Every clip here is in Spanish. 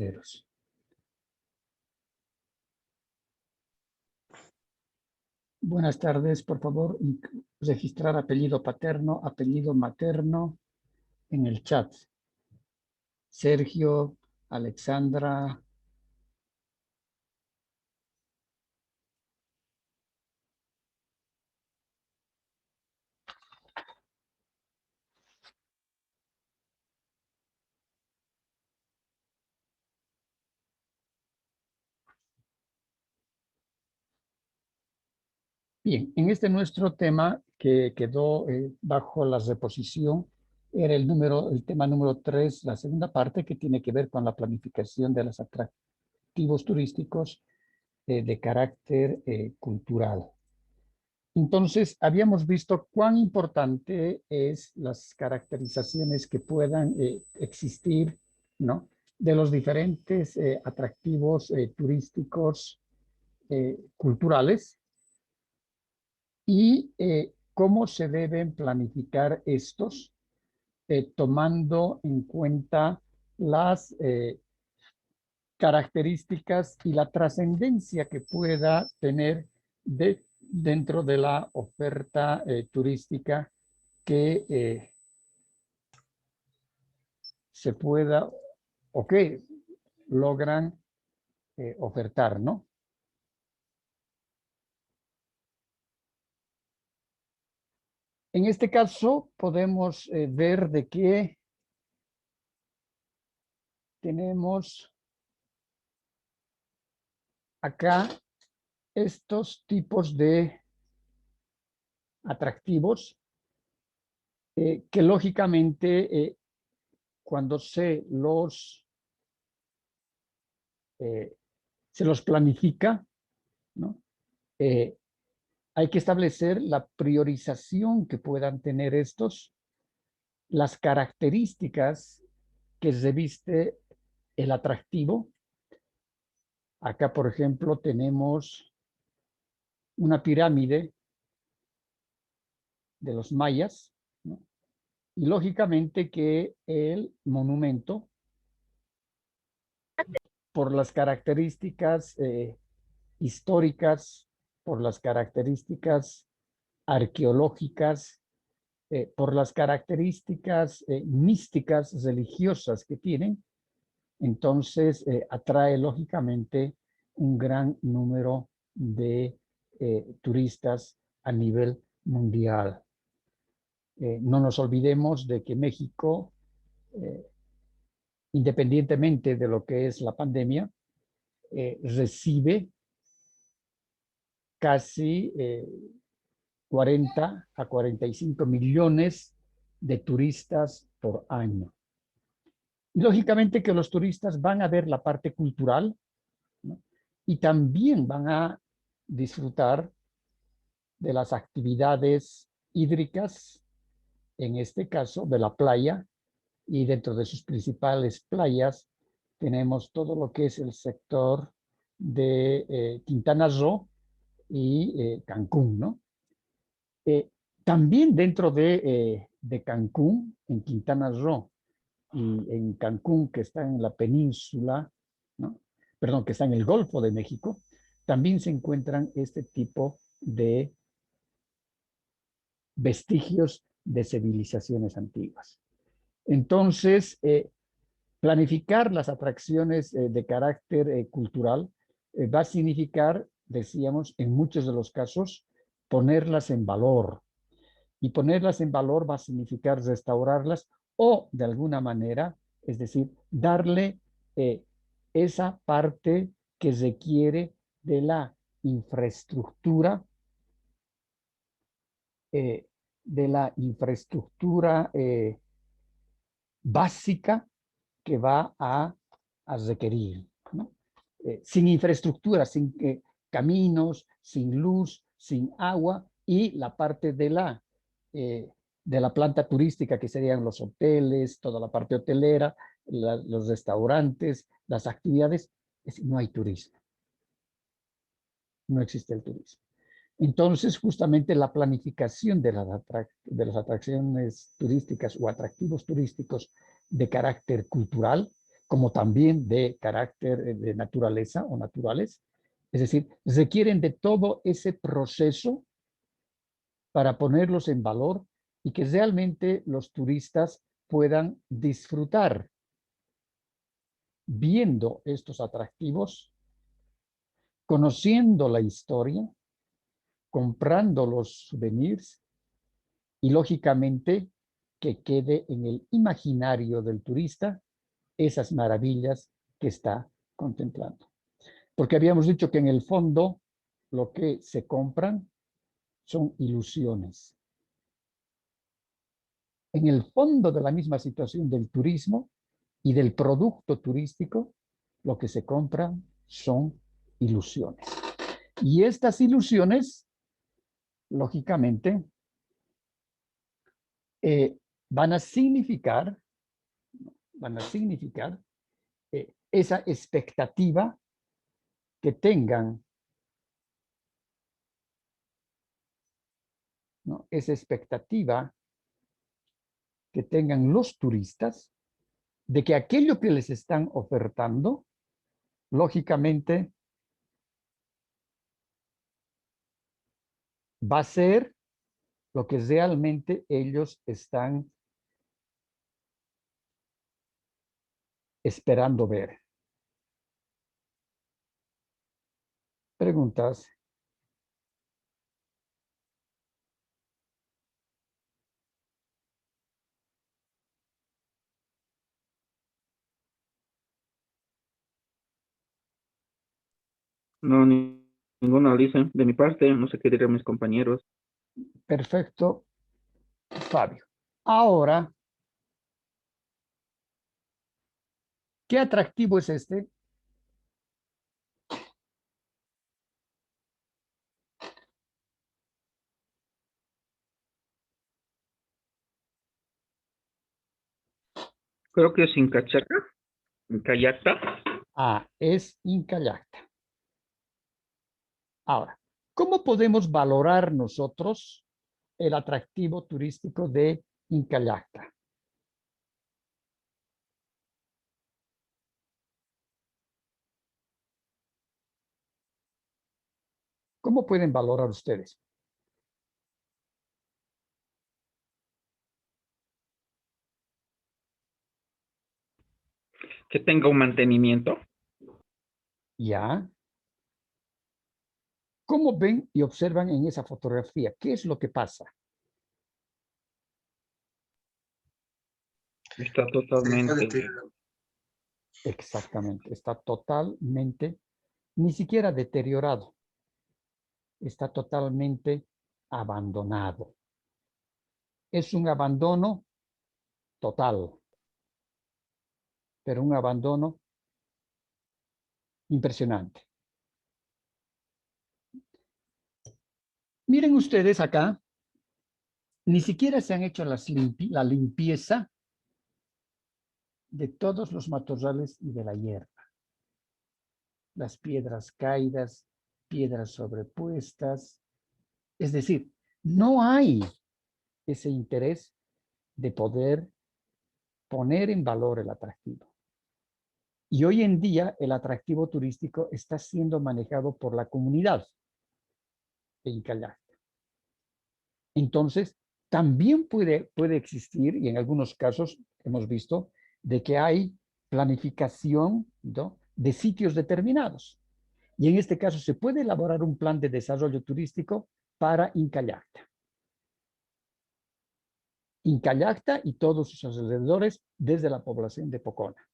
caracteres. Buenas tardes, por favor, registrar apellido paterno, apellido materno en el chat. Sergio, Alexandra. Bien, en este nuestro tema que quedó bajo la reposición era el tema número 3, la segunda parte, que tiene que ver con la planificación de los atractivos turísticos de carácter cultural. Entonces, habíamos visto cuán importante es las caracterizaciones que puedan existir, ¿no?, de los diferentes atractivos turísticos culturales, y cómo se deben planificar estos, tomando en cuenta las características y la trascendencia que pueda tener dentro de la oferta turística que se pueda o que logran ofertar, ¿no? En este caso podemos ver de que tenemos acá estos tipos de atractivos que lógicamente cuando se los planifica, ¿no?, hay que establecer la priorización que puedan tener estos, las características que reviste el atractivo. Acá, por ejemplo, tenemos una pirámide de los mayas, ¿no?, y lógicamente que el monumento, por las características históricas, por las características arqueológicas, por las características místicas, religiosas que tienen, entonces atrae lógicamente un gran número de turistas a nivel mundial. No nos olvidemos de que México, independientemente de lo que es la pandemia, recibe casi 40 a 45 millones de turistas por año. Y lógicamente que los turistas van a ver la parte cultural, ¿no?, y también van a disfrutar de las actividades hídricas, en este caso de la playa, y dentro de sus principales playas tenemos todo lo que es el sector de Quintana Roo y Cancún, ¿no? También dentro de Cancún, en Quintana Roo y en Cancún, que está en la península, ¿no?, perdón, que está en el Golfo de México, también se encuentran este tipo de vestigios de civilizaciones antiguas. Entonces, planificar las atracciones de carácter cultural va a significar, decíamos, en muchos de los casos, ponerlas en valor. Y ponerlas en valor va a significar restaurarlas o, de alguna manera, es decir, darle esa parte que requiere de la infraestructura, eh, básica que va a requerir, ¿no? Sin infraestructura, sin caminos, sin luz, sin agua, y la parte de la planta turística, que serían los hoteles, toda la parte hotelera, los restaurantes, las actividades, no hay turismo. No existe el turismo. Entonces, justamente la planificación de las atracciones turísticas o atractivos turísticos de carácter cultural como también de carácter de naturaleza o naturales. Es decir, requieren de todo ese proceso para ponerlos en valor y que realmente los turistas puedan disfrutar viendo estos atractivos, conociendo la historia, comprando los souvenirs y lógicamente que quede en el imaginario del turista esas maravillas que está contemplando. Porque habíamos dicho que en el fondo lo que se compran son ilusiones. En el fondo de la misma situación del turismo y del producto turístico, lo que se compran son ilusiones. Y estas ilusiones, lógicamente, eh, van a significar, esa expectativa que tengan, ¿no? Esa expectativa que tengan los turistas de que aquello que les están ofertando, lógicamente, va a ser lo que realmente ellos están esperando ver. Preguntas. No, ninguna, Alicia. De mi parte, no sé qué dirán mis compañeros. Perfecto, Fabio. Ahora, ¿qué atractivo es este? Creo que es Incachaca, Incayacta. Ah, es Inca Yacta. Ahora, ¿cómo podemos valorar nosotros el atractivo turístico de Inca Yacta? ¿Cómo pueden valorar ustedes? Que tenga un mantenimiento. ¿Ya? ¿Cómo ven y observan en esa fotografía? ¿Qué es lo que pasa? Está totalmente. Exactamente, está totalmente, ni siquiera deteriorado, está totalmente abandonado. Es un abandono total, pero un abandono impresionante. Miren ustedes acá, ni siquiera se han hecho la limpieza de todos los matorrales y de la hierba. Las piedras caídas, piedras sobrepuestas. Es decir, no hay ese interés de poder poner en valor el atractivo. Y hoy en día el atractivo turístico está siendo manejado por la comunidad de Inca Yacta. Entonces, también puede existir, y en algunos casos hemos visto, de que hay planificación, ¿no?, de sitios determinados. Y en este caso se puede elaborar un plan de desarrollo turístico para Inca Yacta. Inca Yacta y todos sus alrededores desde la población de Pocona.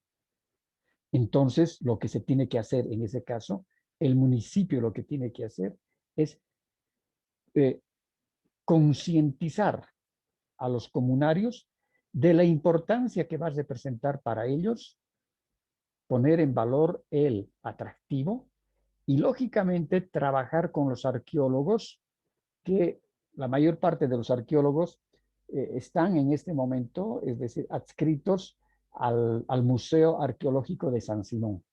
Entonces, lo que se tiene que hacer en ese caso, el municipio lo que tiene que hacer es eh, concientizar a los comunarios de la importancia que va a representar para ellos poner en valor el atractivo y, lógicamente, trabajar con los arqueólogos, que la mayor parte de los arqueólogos están en este momento, es decir, adscritos al Museo Arqueológico de San Simón,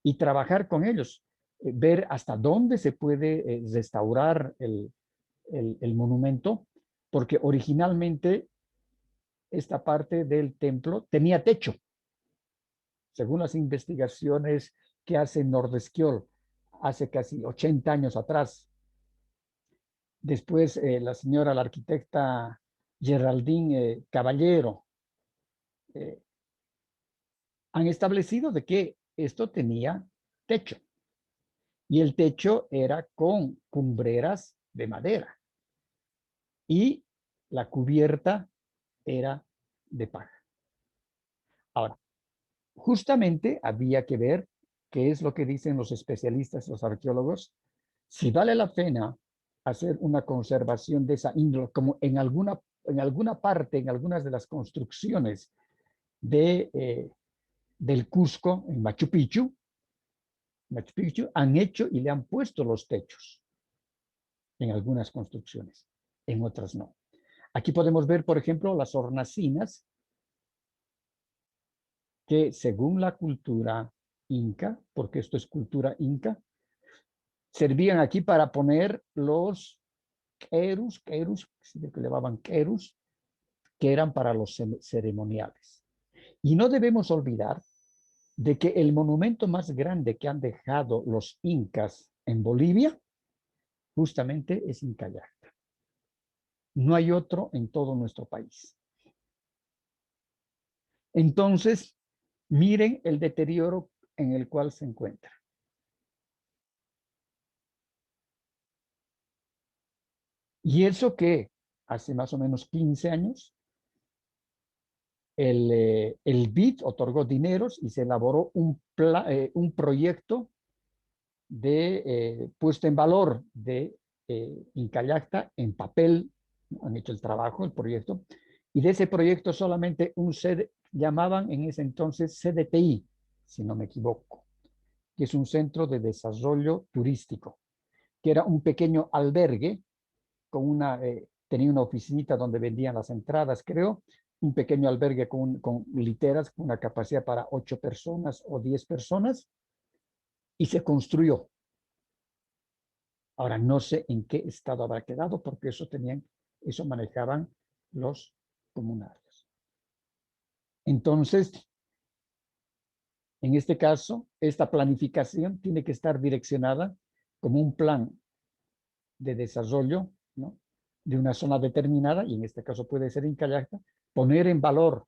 y trabajar con ellos, ver hasta dónde se puede restaurar el monumento, porque originalmente esta parte del templo tenía techo, según las investigaciones que hace Nordesquiol hace casi 80 años atrás. Después la señora, la arquitecta Geraldine Caballero, han establecido de que esto tenía techo. Y el techo era con cumbreras de madera. Y la cubierta era de paja. Ahora, justamente había que ver qué es lo que dicen los especialistas, los arqueólogos, si vale la pena hacer una conservación de esa índole, como en alguna parte, en algunas de las construcciones del Cusco, en Machu Picchu, han hecho y le han puesto los techos en algunas construcciones, en otras no. Aquí podemos ver, por ejemplo, las hornacinas que según la cultura inca, porque esto es cultura inca, servían aquí para poner los querus, que le llamaban querus, que eran para los ceremoniales. Y no debemos olvidar de que el monumento más grande que han dejado los incas en Bolivia justamente es Inca Yacta. No hay otro en todo nuestro país. Entonces, miren el deterioro en el cual se encuentra. Y eso que hace más o menos 15 años, el BID otorgó dineros y se elaboró un proyecto de puesta en valor de Inca Yacta en papel. Han hecho el trabajo, el proyecto, y de ese proyecto solamente llamaban en ese entonces CDTI, si no me equivoco, que es un centro de desarrollo turístico, que era un pequeño albergue con tenía una oficinita donde vendían las entradas, creo, un pequeño albergue con literas, con una capacidad para 8 personas o 10 personas, y se construyó. Ahora, no sé en qué estado habrá quedado, porque eso manejaban los comunarios. Entonces, en este caso, esta planificación tiene que estar direccionada como un plan de desarrollo, ¿no?, de una zona determinada, y en este caso puede ser Inca Yacta, poner en valor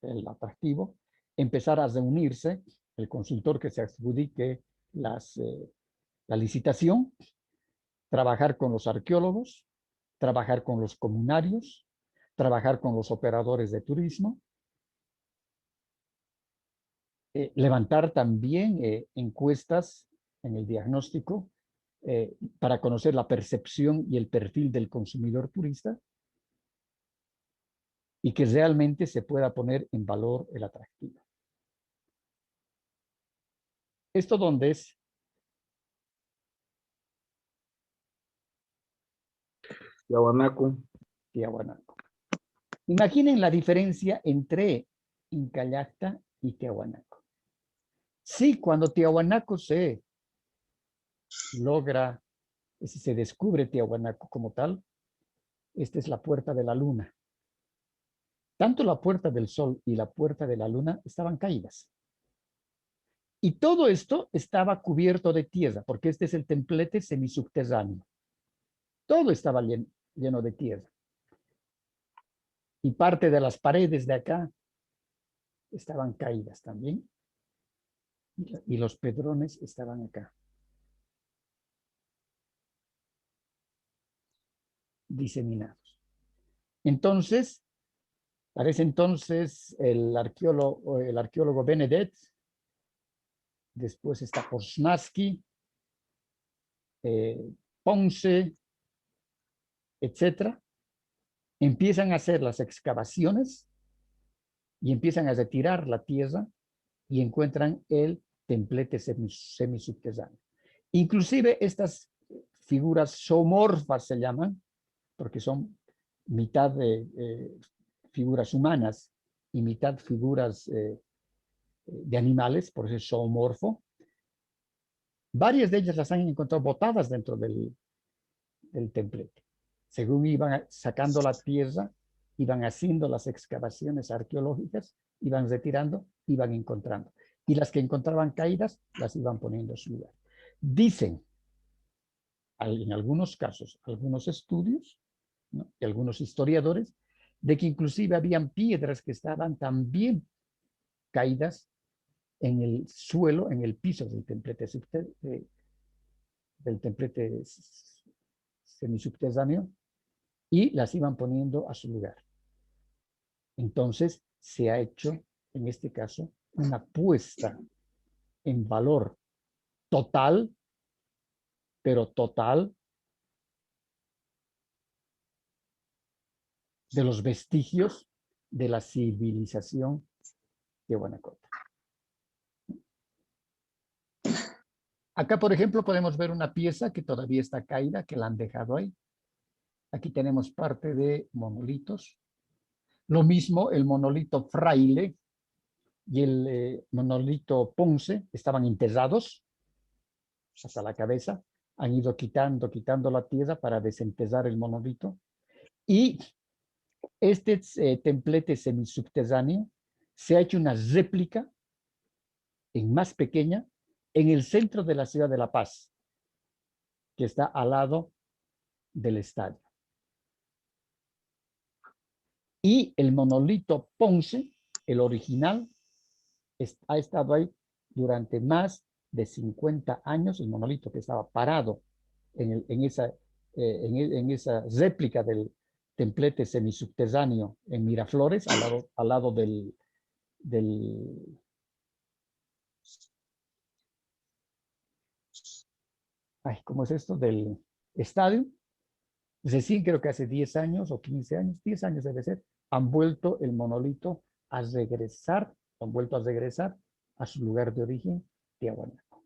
el atractivo, empezar a reunirse, el consultor que se adjudique la licitación, trabajar con los arqueólogos, trabajar con los comunarios, trabajar con los operadores de turismo, levantar también encuestas en el diagnóstico para conocer la percepción y el perfil del consumidor turista, y que realmente se pueda poner en valor el atractivo. ¿Esto dónde es? Tiahuanaco. Tiahuanaco. Imaginen la diferencia entre Inca Yacta y Tiahuanaco. Sí, cuando Tiahuanaco se logra, se descubre Tiahuanaco como tal, esta es la puerta de la luna. Tanto la puerta del sol y la puerta de la luna estaban caídas. Y todo esto estaba cubierto de tierra, porque este es el templete semisubterráneo. Todo estaba lleno de tierra. Y parte de las paredes de acá estaban caídas también. Y los pedrones estaban acá, diseminados. Entonces, parece entonces el arqueólogo Benedet, después está Posnansky, Ponce, etcétera, empiezan a hacer las excavaciones y empiezan a retirar la tierra y encuentran el templete semisubterráneo. Inclusive estas figuras zoomorfas se llaman, porque son mitad de figuras humanas y mitad figuras de animales, por eso es zoomorfo. Varias de ellas las han encontrado botadas dentro del templete. Según iban sacando la tierra, iban haciendo las excavaciones arqueológicas, iban retirando, iban encontrando. y las que encontraban caídas las iban poniendo a su lugar. Dicen, en algunos casos, algunos estudios, ¿no?, y algunos historiadores, de que inclusive habían piedras que estaban también caídas en el suelo, en el piso del templete, semisubterráneo, y las iban poniendo a su lugar. Entonces se ha hecho, en este caso, una puesta en valor total, pero total, de los vestigios de la civilización de Guanajuato. Acá, por ejemplo, podemos ver una pieza que todavía está caída, que la han dejado ahí. Aquí tenemos parte de monolitos. Lo mismo el monolito Fraile y el monolito Ponce estaban enterrados hasta la cabeza. Han ido quitando la tierra para desenterrar el monolito. Y este templete semisubterráneo se ha hecho una réplica en más pequeña en el centro de la ciudad de La Paz, que está al lado del estadio. Y el monolito Ponce, el original, ha estado ahí durante más de 50 años, el monolito que estaba parado en esa réplica del templete semisubterráneo en Miraflores, al lado del ¿cómo es esto? Del estadio. Recién creo que hace 10 años o 15 años, 10 años debe ser, han vuelto el monolito a regresar, han vuelto a regresar a su lugar de origen, Tiahuanaco.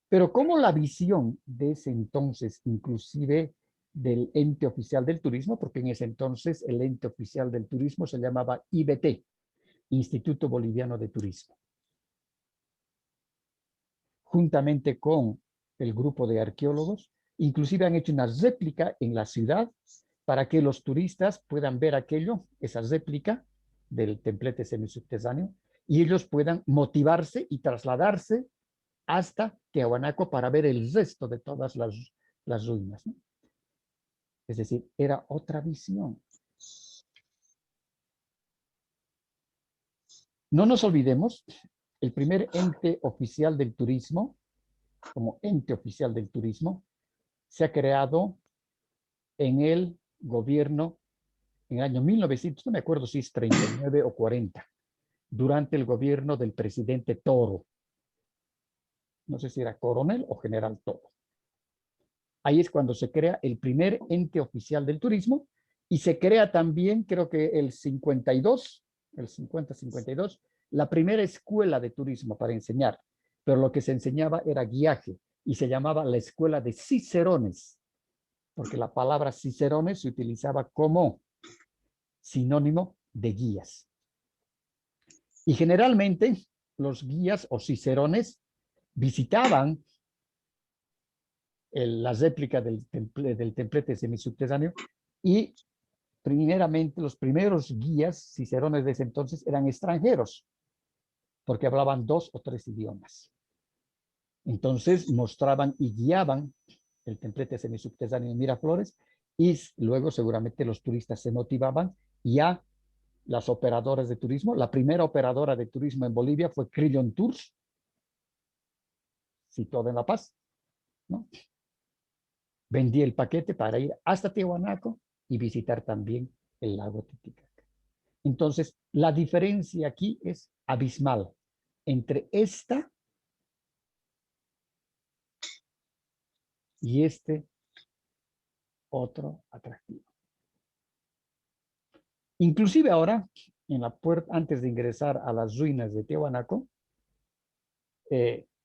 Pero como la visión de ese entonces, inclusive del ente oficial del turismo, porque en ese entonces el ente oficial del turismo se llamaba IBT, Instituto Boliviano de Turismo, juntamente con el grupo de arqueólogos, inclusive han hecho una réplica en la ciudad para que los turistas puedan ver aquello, esa réplica del templete semisubterráneo, y ellos puedan motivarse y trasladarse hasta Tiahuanaco para ver el resto de todas las ruinas, ¿no? Es decir, era otra visión. No nos olvidemos, el primer ente oficial del turismo, como ente oficial del turismo, se ha creado en el gobierno en el año 1900, no me acuerdo si es 39 o 40, durante el gobierno del presidente Toro. No sé si era coronel o general Toro. Ahí es cuando se crea el primer ente oficial del turismo y se crea también, creo que el 52, el 50-52, la primera escuela de turismo para enseñar, pero lo que se enseñaba era guiaje y se llamaba la escuela de cicerones, porque la palabra cicerones se utilizaba como sinónimo de guías. Y generalmente los guías o cicerones visitaban la réplica del templete semisubterráneo y primeramente los primeros guías cicerones de ese entonces eran extranjeros porque hablaban 2 o 3 idiomas. Entonces mostraban y guiaban el templete semisubterráneo en Miraflores y luego seguramente los turistas se motivaban y ya las operadoras de turismo. La primera operadora de turismo en Bolivia fue Crillon Tours, situada en La Paz, ¿no? Vendía el paquete para ir hasta Tiahuanaco y visitar también el lago Titicaca. Entonces, la diferencia aquí es abismal entre esta y este otro atractivo. Inclusive ahora, en la puerta, antes de ingresar a las ruinas de Tiahuanaco,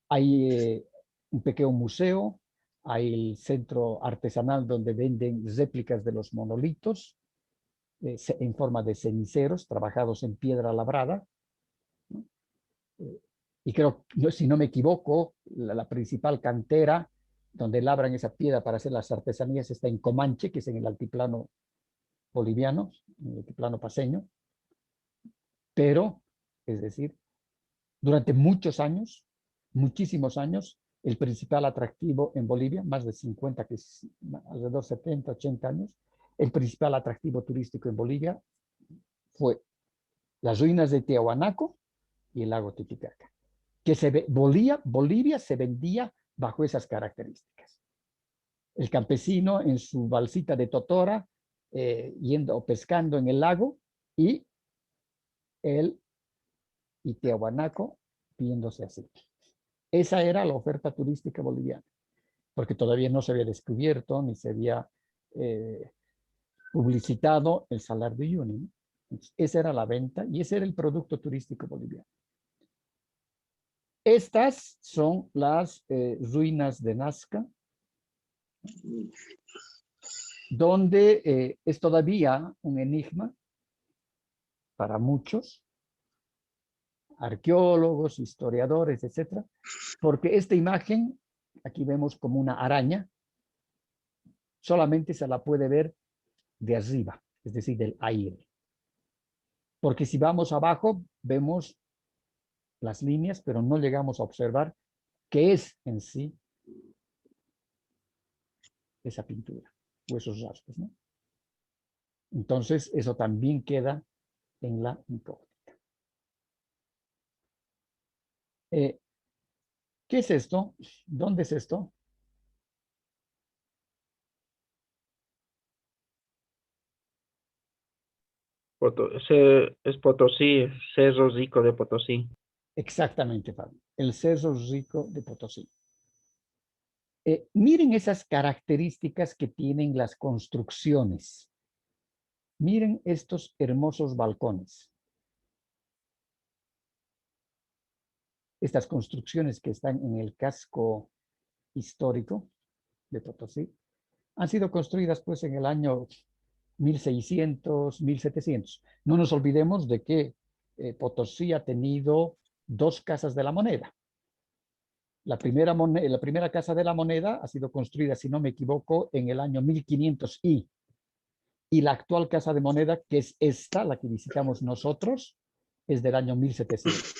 hay un pequeño museo, hay el centro artesanal donde venden réplicas de los monolitos en forma de ceniceros trabajados en piedra labrada, ¿no? Y creo, si no me equivoco, la principal cantera donde labran esa piedra para hacer las artesanías está en Comanche, que es en el altiplano boliviano, en el altiplano paceño. Pero, es decir, Durante muchos años, muchísimos años, el principal atractivo en Bolivia, más de 50, alrededor de 70, 80 años, el principal atractivo turístico en Bolivia fue las ruinas de Tiahuanaco y el lago Titicaca, que Bolivia se vendía bajo esas características. El campesino en su balsita de totora, yendo o pescando en el lago, y él y Tiahuanaco viéndose así. Esa era la oferta turística boliviana, porque todavía no se había descubierto ni se había publicitado el Salar de Uyuni, ¿no? Entonces, esa era la venta y ese era el producto turístico boliviano. Estas son las ruinas de Nazca, donde es todavía un enigma para muchos arqueólogos, historiadores, etcétera, porque esta imagen, aquí vemos como una araña, solamente se la puede ver de arriba, es decir, del aire. Porque si vamos abajo, vemos las líneas, pero no llegamos a observar qué es en sí esa pintura o esos rasgos, ¿no? Entonces, eso también queda en la incógnita. ¿Qué es esto? ¿Dónde es esto? Es Potosí, Cerro Rico de Potosí. Exactamente, Fabio. El Cerro Rico de Potosí. Miren esas características que tienen las construcciones. Miren estos hermosos balcones. Estas construcciones que están en el casco histórico de Potosí han sido construidas pues en el año 1600, 1700. No nos olvidemos de que Potosí ha tenido dos casas de la moneda. La primera casa de la moneda ha sido construida, si no me equivoco, en el año 1500 y la actual casa de moneda, que es esta, la que visitamos nosotros, es del año 1700.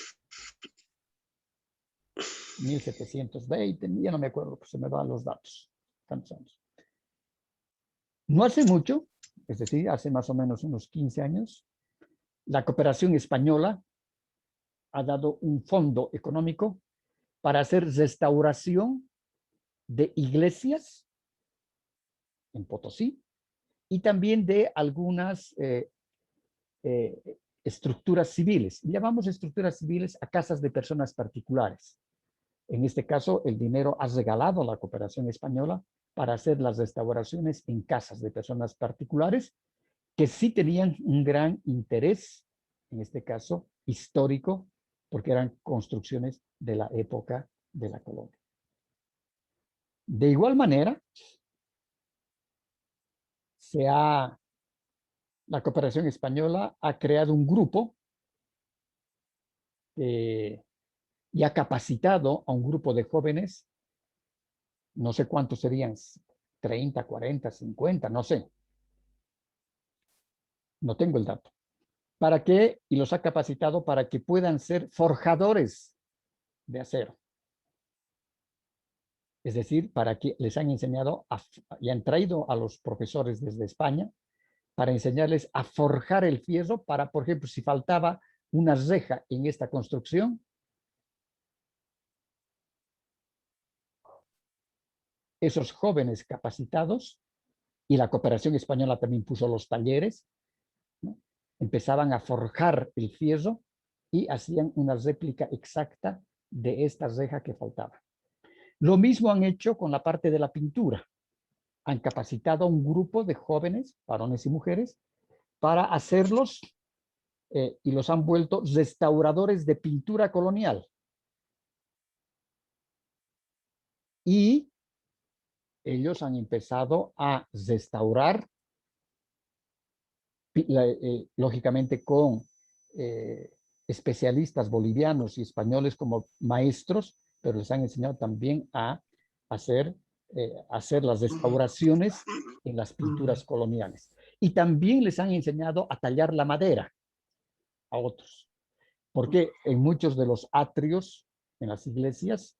1720, ya no me acuerdo, pues se me van los datos. Tantos años. No hace mucho, es decir, hace más o menos unos 15 años, la cooperación española ha dado un fondo económico para hacer restauración de iglesias en Potosí y también de algunas estructuras civiles. Llamamos estructuras civiles a casas de personas particulares. En este caso, el dinero ha regalado a la cooperación española para hacer las restauraciones en casas de personas particulares que sí tenían un gran interés, en este caso histórico, porque eran construcciones de la época de la colonia. De igual manera, la cooperación española ha creado un grupo y ha capacitado a un grupo de jóvenes, no sé cuántos serían, 30, 40, 50, no sé, no tengo el dato, y los ha capacitado para que puedan ser forjadores de acero. Es decir, para que les han enseñado y han traído a los profesores desde España para enseñarles a forjar el fierro para, por ejemplo, si faltaba una reja en esta construcción, esos jóvenes capacitados, y la cooperación española también puso los talleres, ¿no? Empezaban a forjar el fierro y hacían una réplica exacta de esta reja que faltaba. Lo mismo han hecho con la parte de la pintura. Han capacitado a un grupo de jóvenes, varones y mujeres, para hacerlos y los han vuelto restauradores de pintura colonial. Y ellos han empezado a restaurar, lógicamente con especialistas bolivianos y españoles como maestros, pero les han enseñado también a hacer las restauraciones en las pinturas coloniales. Y también les han enseñado a tallar la madera a otros. Porque en muchos de los atrios, en las iglesias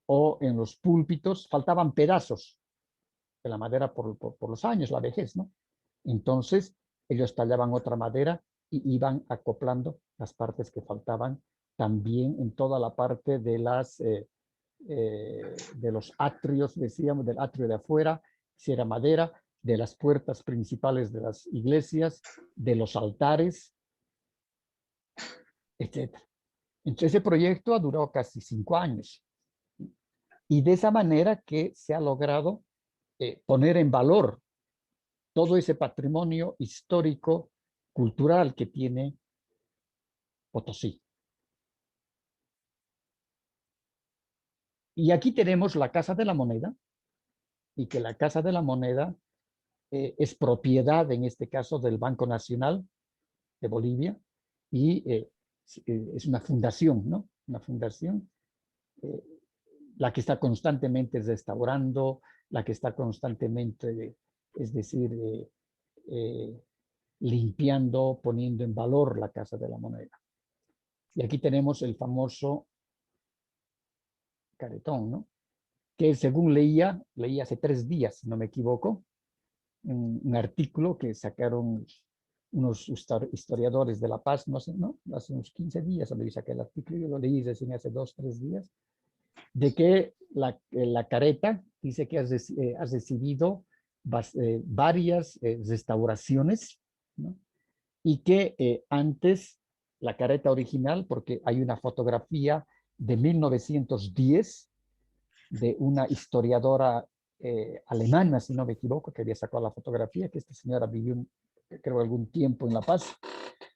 o en los púlpitos, faltaban pedazos de la madera por los años, la vejez, ¿no? Entonces, ellos tallaban otra madera y iban acoplando las partes que faltaban también en toda la parte de de los atrios, decíamos, del atrio de afuera, si era madera, de las puertas principales de las iglesias, de los altares, etc. Entonces, ese proyecto ha durado casi 5 años. Y de esa manera que se ha logrado poner en valor todo ese patrimonio histórico, cultural que tiene Potosí. Y aquí tenemos la Casa de la Moneda, y que la Casa de la Moneda es propiedad, en este caso, del Banco Nacional de Bolivia, y es una fundación, ¿no? Una fundación, eh, la que está constantemente restaurando, la que está constantemente, es decir, limpiando, poniendo en valor la Casa de la Moneda. Y aquí tenemos el famoso caretón, ¿no? Que según leí hace 3 días, si no me equivoco, un artículo que sacaron unos historiadores de La Paz, no sé, ¿no? Hace unos 15 días lo saqué el artículo, yo lo leí recién hace 2, 3 días, de que la careta dice que has recibido varias restauraciones, ¿no? Y que antes la careta original, porque hay una fotografía de 1910 de una historiadora alemana, si no me equivoco, que había sacado la fotografía, que esta señora vivió, creo, algún tiempo en La Paz,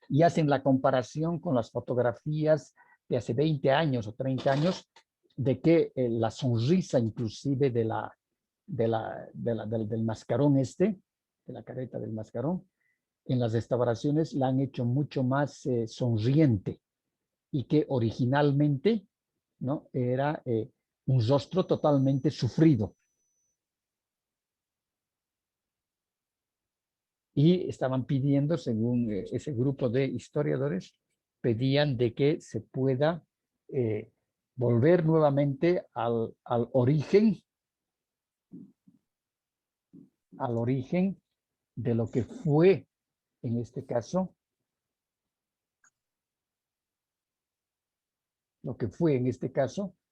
y hacen la comparación con las fotografías de hace 20 años o 30 años, de que la sonrisa inclusive del mascarón de la careta del mascarón, en las restauraciones la han hecho mucho más sonriente, y que originalmente, ¿no? Era un rostro totalmente sufrido. Y estaban pidiendo, según ese grupo de historiadores, pedían de que se pueda volver nuevamente al origen de lo que fue, en este caso,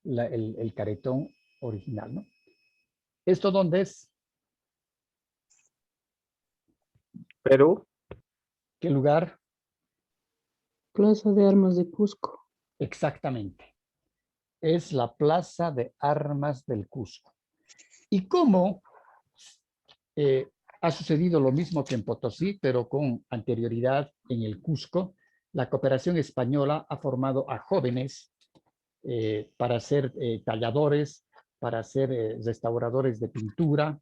el caretón original, ¿no? ¿Esto dónde es? Perú. ¿Qué lugar? Plaza de Armas de Cusco. Exactamente. Es la Plaza de Armas del Cusco. ¿Y cómo ha sucedido lo mismo que en Potosí, pero con anterioridad en el Cusco? La cooperación española ha formado a jóvenes para ser talladores, para ser restauradores de pintura,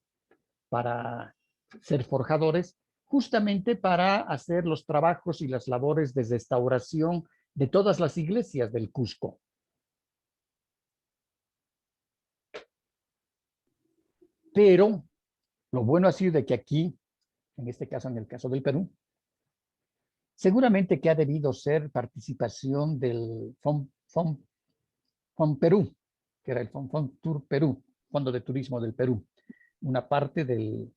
para ser forjadores, justamente para hacer los trabajos y las labores de restauración de todas las iglesias del Cusco. Pero lo bueno ha sido de que aquí, en este caso, en el caso del Perú, seguramente que ha debido ser participación del Perú, que era el Tour Perú, Fondo de Turismo del Perú, una parte del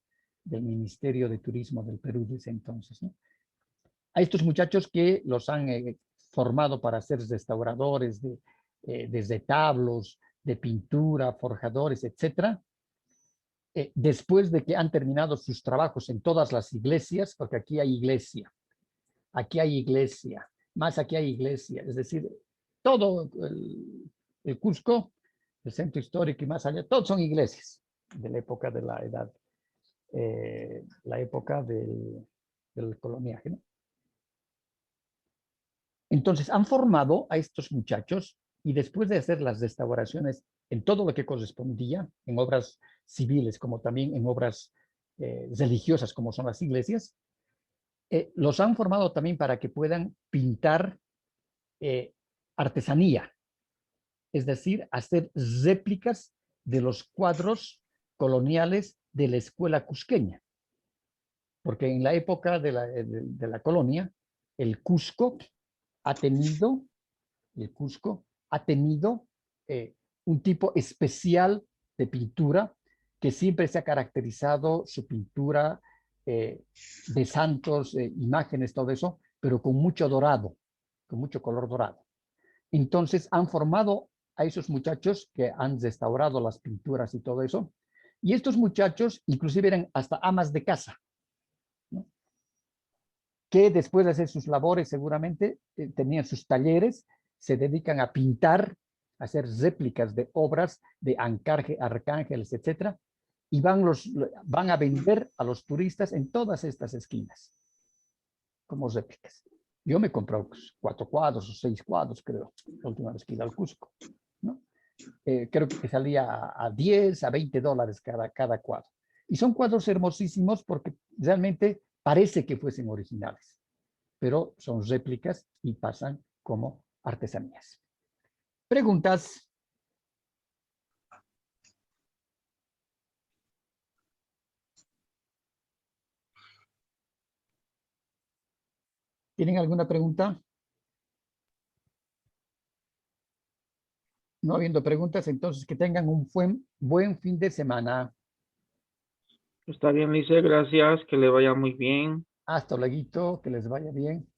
Ministerio de Turismo del Perú de ese entonces, ¿no? A estos muchachos que los han formado para ser restauradores desde tablos, de pintura, forjadores, etcétera. Después de que han terminado sus trabajos en todas las iglesias, porque aquí hay iglesia, más aquí hay iglesia, es decir, todo el Cusco, el centro histórico y más allá, todos son iglesias de la época de la edad, la época del coloniaje, ¿no? Entonces han formado a estos muchachos, y después de hacer las restauraciones en todo lo que correspondía, en obras civiles como también en obras religiosas como son las iglesias, los han formado también para que puedan pintar artesanía, es decir, hacer réplicas de los cuadros coloniales de la escuela cusqueña. Porque en la época de la colonia, el Cusco ha tenido el Cusco, ha tenido un tipo especial de pintura que siempre se ha caracterizado su pintura de santos, imágenes, todo eso, pero con mucho dorado, con mucho color dorado. Entonces han formado a esos muchachos que han restaurado las pinturas y todo eso. Y estos muchachos inclusive eran hasta amas de casa, ¿no? Que después de hacer sus labores seguramente tenían sus talleres, se dedican a pintar, a hacer réplicas de obras de arcángeles, etcétera, y van a vender a los turistas en todas estas esquinas como réplicas. Yo me compré 4 cuadros o 6 cuadros, creo, la última vez que iba al Cusco, ¿no? Creo que salía a 10, a 20 dólares cada cuadro. Y son cuadros hermosísimos porque realmente parece que fuesen originales, pero son réplicas y pasan como artesanías. ¿Preguntas? ¿Tienen alguna pregunta? No habiendo preguntas, entonces que tengan un buen fin de semana. Está bien, Lice, gracias, que le vaya muy bien. Hasta luego, que les vaya bien.